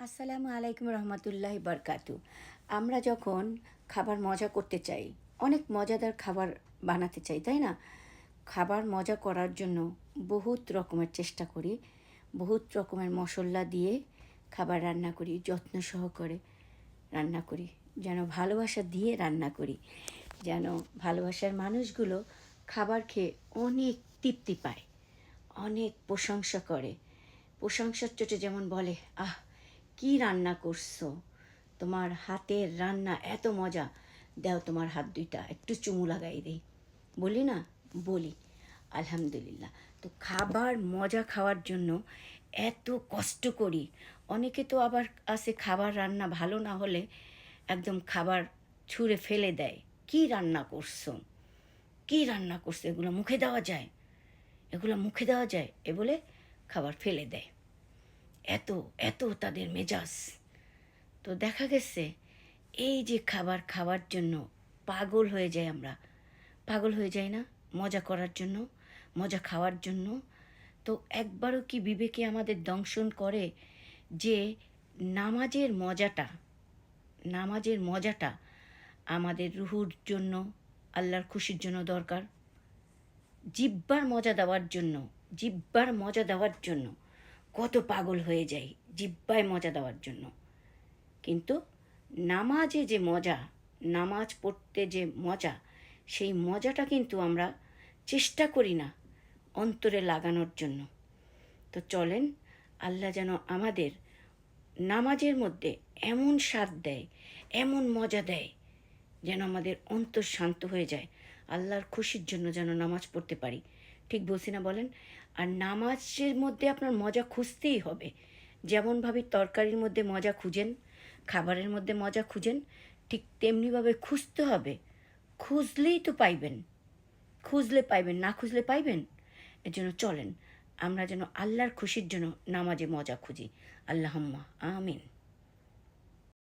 আসসালামু আলাইকুম রহমতুল্লাহ বরকাতু। আমরা যখন খাবার মজা করতে চাই, অনেক মজাদার খাবার বানাতে চাই, তাই না? খাবার মজা করার জন্য বহুত রকমের চেষ্টা করি, বহুত রকমের মশলা দিয়ে খাবার রান্না করি, যত্ন সহকারে রান্না করি, যেন ভালোবাসা দিয়ে রান্না করি, যেন ভালোবাসার মানুষগুলো খাবার খেয়ে অনেক তৃপ্তি পায়, অনেক প্রশংসা করে। প্রশংসার চোটে যেমন বলে, আহ, কি রান্না করছো, তোমার হাতের রান্না এত মজা, দাও তোমার হাত দুইটা একটু চুমু লাগাই দেই। বলি না? বলি। আলহামদুলিল্লাহ। তো খাবার মজা খাওয়ার জন্য এত কষ্ট করি। অনেকে তো আবার আছে খাবার রান্না ভালো না হলে একদম খাবার ছুঁড়ে ফেলে দেয়। কি রান্না করছো, কি রান্না করছো, এগুলো মুখে দেওয়া যায়, এগুলো মুখে দেওয়া যায়, এ বলে খাবার ফেলে দেয়। এত এত তাদের মেজাজ। তো দেখা গেছে এই যে খাবার খাওয়ার জন্য পাগল হয়ে যাই আমরা, পাগল হয়ে যাই না? মজা করার জন্য, মজা খাওয়ার জন্য। তো একবারও কি বিবেকে আমাদের দংশন করে যে নামাজের মজাটা, নামাজের মজাটা আমাদের রুহুর জন্য, আল্লাহর খুশির জন্য দরকার। জিব্বার মজা দেওয়ার জন্য, জিব্বার মজা দেওয়ার জন্য কত পাগল হয়ে যাই, জিব্বায় মজা দেওয়ার জন্য। কিন্তু নামাজে যে মজা, নামাজ পড়তে যে মজা, সেই মজাটা কিন্তু আমরা চেষ্টা করি না অন্তরে লাগানোর জন্য। তো চলেন, আল্লাহ যেন আমাদের নামাজের মধ্যে এমন স্বাদ দেয়, এমন মজা দেয়, যেন আমাদের অন্তর শান্ত হয়ে যায়, আল্লাহর খুশির জন্য যেন নামাজ পড়তে পারি। ঠিক বলছি না বলেন? আর নামাজের মধ্যে আপনার মজা খুঁজতেই হবে। যেমনভাবে তরকারির মধ্যে মজা খুঁজেন, খাবারের মধ্যে মজা খুঁজেন, ঠিক তেমনিভাবে খুঁজতে হবে। খুঁজলেই তো পাইবেন, খুঁজলে পাইবেন, না খুঁজলে পাইবেন? এর জন্য চলেন আমরা যেন আল্লাহর খুশির জন্য নামাজে মজা খুঁজি। আল্লাহুম্মা আমিন।